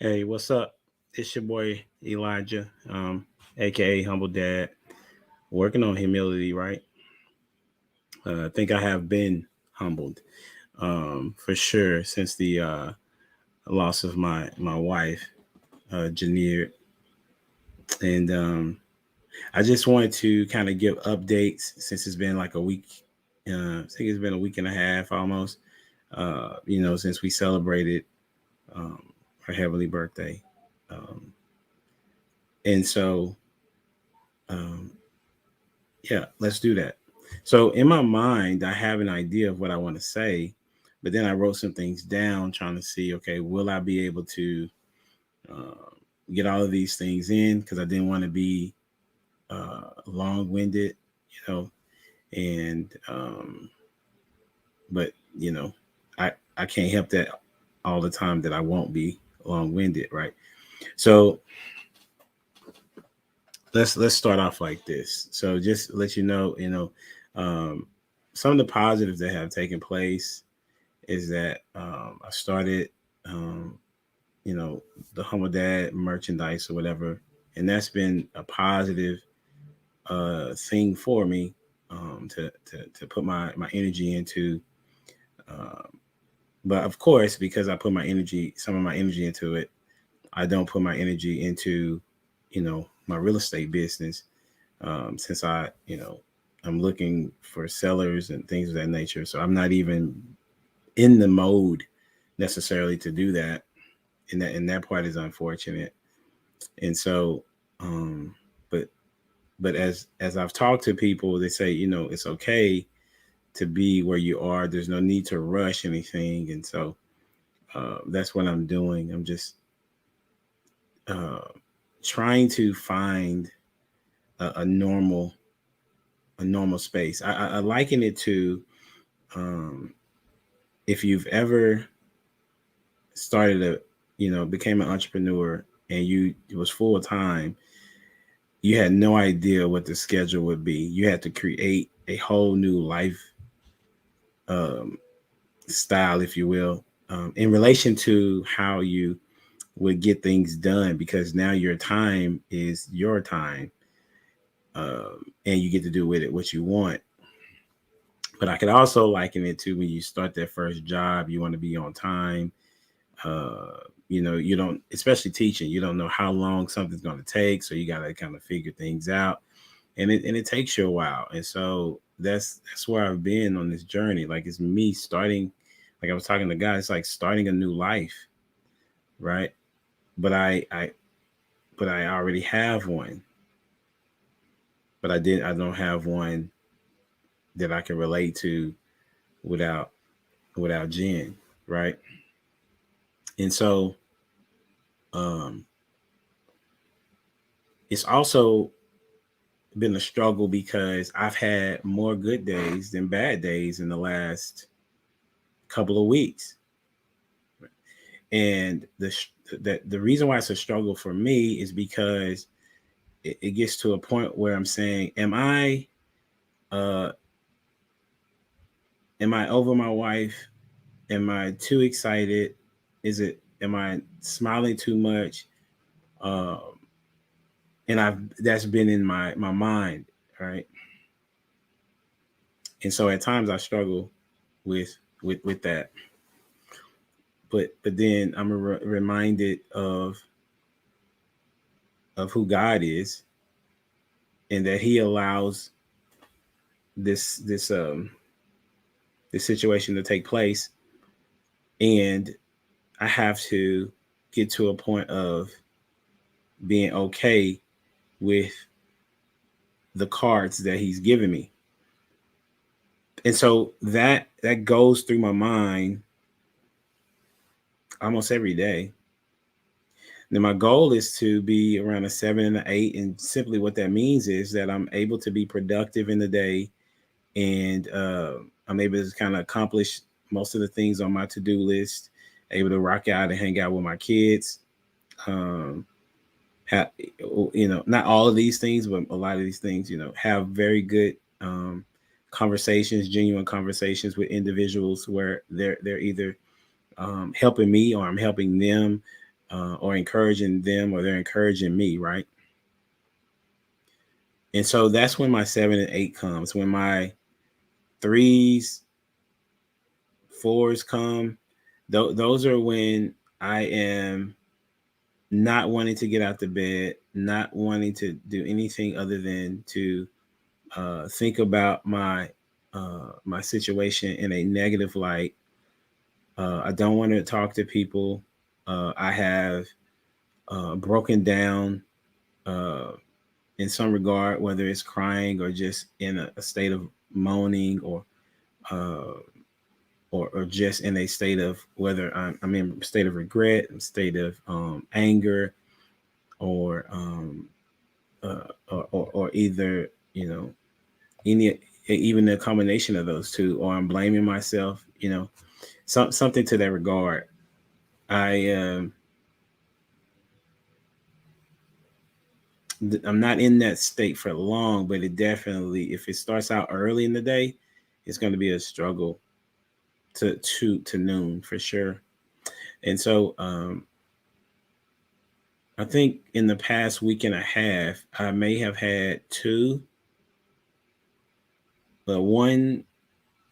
Hey, what's up? It's your boy Elijah, aka Humble Dad, working on humility, right? I think I have been humbled, for sure, since the loss of my wife, Janeer, and I just wanted to kind of give updates since it's been like a week. I think it's been a week and a half almost. Since we celebrated um, her heavenly birthday, um, and so. Um, Yeah, let's do that. So in my mind, I have an idea of what I want to say, but then I wrote some things down trying to see, okay, will I be able to uh, get all of these things in? Because I didn't want to be long-winded, you know, and but I I can't help that all the time that I won't be long-winded, right? So let's start off like this. So just to let um, some of the positives that have taken place is that I started, um, you know, the Humble Dad merchandise or whatever, and that's been a positive thing for me to put my energy into. Um, but of course, because I put some of my energy into it, I don't put my energy into, my real estate business since I'm looking for sellers and things of that nature. So I'm not even in the mode necessarily to do that, and that part is unfortunate. And so, um, but but as I've talked to people, they say it's okay to be where you are. There's no need to rush anything, and so that's what I'm doing. I'm just uh, trying to find a normal space. I liken it to um, if you've ever started became an entrepreneur and you it was full time, you had no idea what the schedule would be. You had to create a whole new life um, style, if you will, in relation to how you would get things done because now your time is your time, and you get to do with it what you want. But I could also liken it to when you start that first job, you want to be on time. You don't, especially teaching, you don't know how long something's going to take. So you got to kind of figure things out. And it takes you a while. And so that's where I've been on this journey. Like it's me starting, like I was talking to God, it's like starting a new life, right? But I already have one, but I don't have one that I can relate to without Jen, right? And so um it's also been a struggle because I've had more good days than bad days in the last couple of weeks. And the reason why it's a struggle for me is because it gets to a point where I'm saying, uh am I over my wife? Am I too excited? Am I smiling too much? Um and I've that's been in my mind, right? And so at times I struggle with with that. But then I'm reminded of who God is, and that He allows this situation to take place, and I have to get to a point of being okay with the cards that He's given me. And so that goes through my mind almost every day. Then my goal is to be around a 7 and an 8, and simply what that means is that I'm able to be productive in the day, and I'm able to kind of accomplish most of the things on my to-do list. Able to rock out and hang out with my kids. Um, have, not all of these things, but a lot of these things. Have very good conversations, genuine conversations with individuals where they're either helping me or I'm helping them. or encouraging them, or they're encouraging me, right? And so that's when my 7 and 8 comes. When my threes, fours come, those are when I am not wanting to get out the bed, not wanting to do anything other than to think about my situation in a negative light. I don't want to talk to people. I have broken down uh, in some regard, whether it's crying or just in a state of moaning, uh, or just in a state of whether I'm in a state of regret, a state of anger, or, or either, any, even a combination of those two, or I'm blaming myself, something to that regard. I I'm not in that state for long, but it definitely, if it starts out early in the day, it's going to be a struggle to noon for sure. And so I think in the past week and a half, I may have had two, one,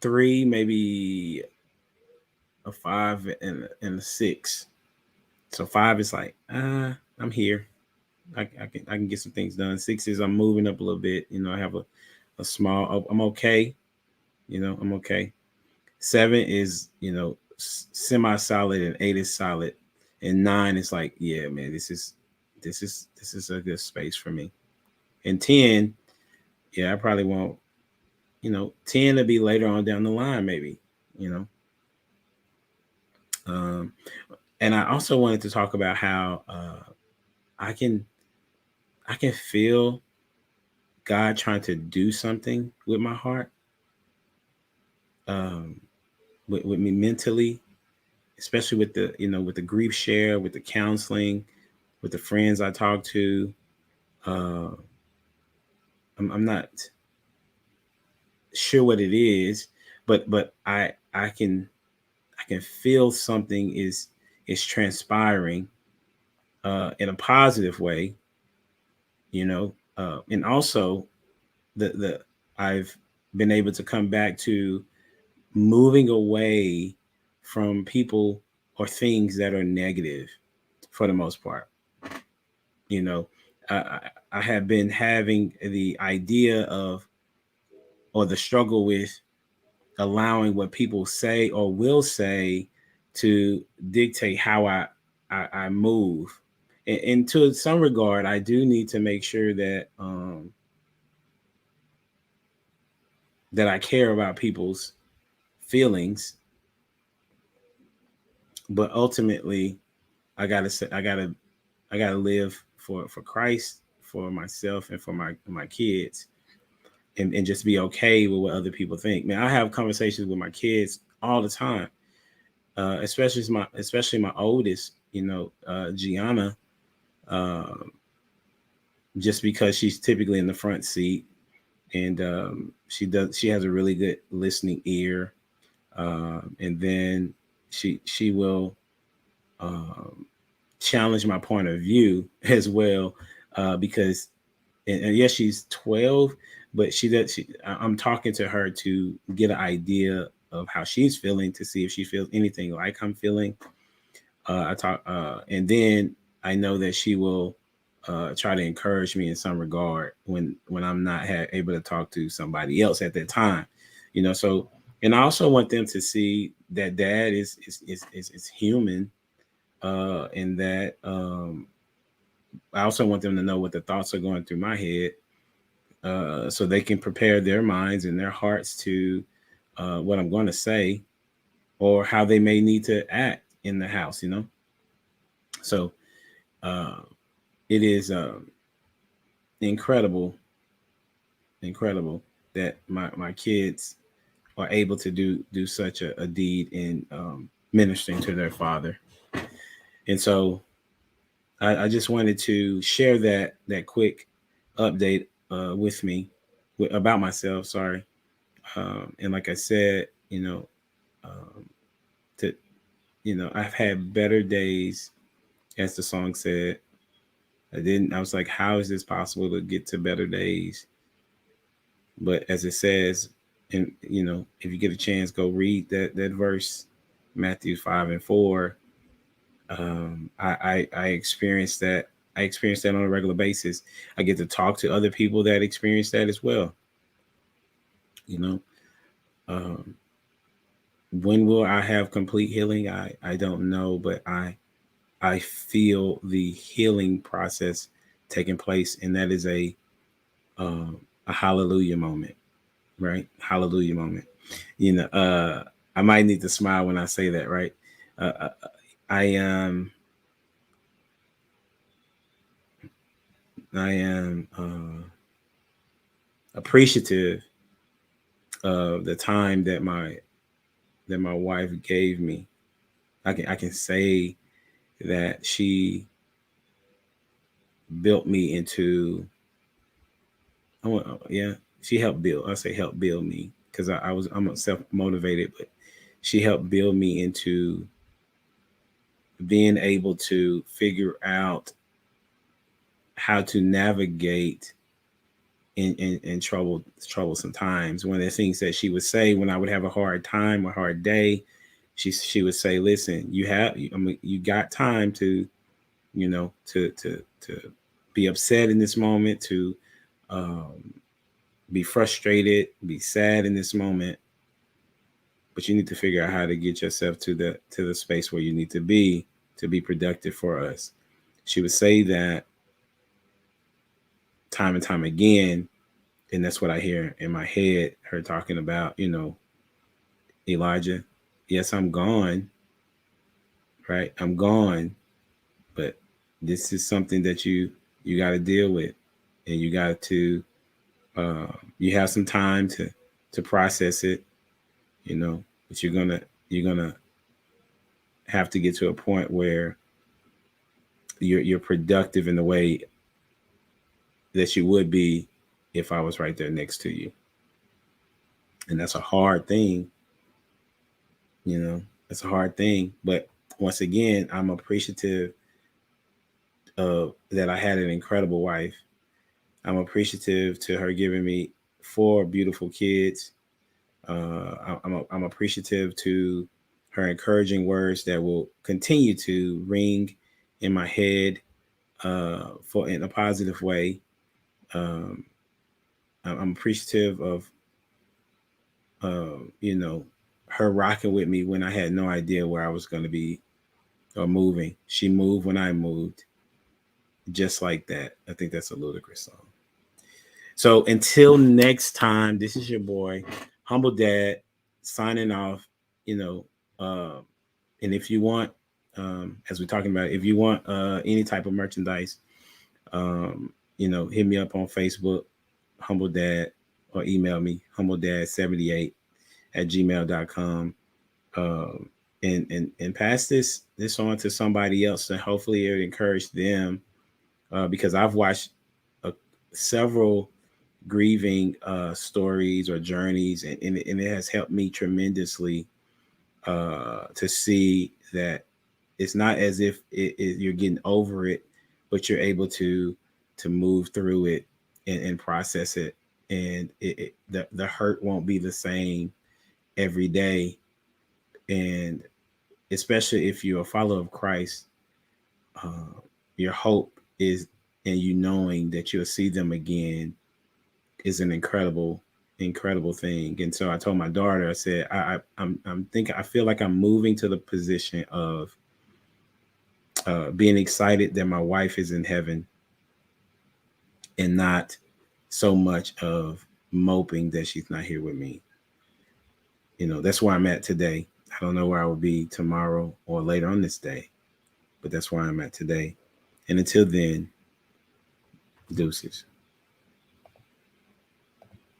three, maybe a five and a six. So five is like, I'm here. I can get some things done. Six is I'm moving up a little bit. I have a small. I'm okay. I'm okay. Seven is semi solid, and eight is solid, and nine is like, yeah, man, this is a good space for me. And 10, yeah, I probably won't. 10 to be later on down the line, maybe. You know, um, and I also wanted to talk about how I can I can feel God trying to do something with my heart, um, with me mentally, especially with the grief share, with the counseling, with the friends I talk to. Uh, I'm not sure what it is, but I can feel something is transpiring in a positive way, and also the I've been able to come back to moving away from people or things that are negative for the most part. You know, I have been having the idea of, or the struggle with, allowing what people say or will say to dictate how I move. And to some regard, I do need to make sure that I care about people's feelings, but ultimately, I gotta live for Christ, for myself, and for my kids, and just be okay with what other people think. Man, I have conversations with my kids all the time, especially my oldest, Gianna, uh, just because she's typically in the front seat, and she has a really good listening ear, and then she will um, challenge my point of view as well, because and yes, she's 12, but I'm talking to her to get an idea of how she's feeling, to see if she feels anything like I'm feeling. I talk, and then I know that she will try to encourage me in some regard when I'm not able to talk to somebody else at that time. So, and I also want them to see that dad is human, and that I also want them to know what the thoughts are going through my head, so they can prepare their minds and their hearts to what I'm going to say, or how they may need to act in the house. So uh, it is incredible, incredible that my kids are able to do such a deed in ministering to their father. And so I just wanted to share that quick update with me, about myself. Sorry. And like I said, to I've had better days as the song said. I was like, how is this possible to get to better days? But as it says, and if you get a chance, go read that verse, Matthew 5:4. I experienced that. I experience that on a regular basis. I get to talk to other people that experience that as well. You know, um, when will I have complete healing? I don't know, but I feel the healing process taking place, and that is a hallelujah moment, right? Hallelujah moment. You know, I might need to smile when I say that, right? I am appreciative of the time that my wife gave me. I can say that she built me into. Yeah, she helped build. I say help build me because I'm self motivated, but she helped build me into being able to figure out how to navigate in troublesome times. One of the things that she would say when I would have a hard time, a hard day, she would say, "Listen, you got time to to be upset in this moment, to um, be frustrated, be sad in this moment, but you need to figure out how to get yourself to the space where you need to be productive for us." She would say that time and time again, and that's what I hear in my head, her talking about, Elijah, yes, I'm gone, right? I'm gone, but this is something that you got to deal with, and you got to you have some time to process it, but you're gonna have to get to a point where you're productive in the way that you would be if I was right there next to you. And that's a hard thing, you know. It's a hard thing, but once again, I'm appreciative of that I had an incredible wife. I'm appreciative to her giving me four beautiful kids. I'm appreciative to her encouraging words that will continue to ring in my head for in a positive way. Um, I'm appreciative of you know her rocking with me when I had no idea where I was going to be or moving. She moved when I moved, just like that. I think that's a ludicrous song. So until next time, this is your boy, Humble Dad, signing off. You know, uh, and if you want, as we're talking about, if you want any type of merchandise, hit me up on Facebook, Humble Dad, or email me, humbledad78@gmail.com. Um, and pass this on to somebody else, and hopefully it'll encourage them, because I've watched uh, several grieving stories or journeys, and it has helped me tremendously to see that it's not as if you're getting over it, but you're able to move through it and process it, and the hurt won't be the same every day, and especially if you're a follower of Christ, uh, your hope is, and you knowing that you'll see them again, is an incredible thing. And so I told my daughter, I said, I'm thinking, I feel like I'm moving to the position of being excited that my wife is in heaven, and not so much of moping that she's not here with me. That's where I'm at today. I don't know where I will be tomorrow or later on this day, but that's where I'm at today. And until then, deuces.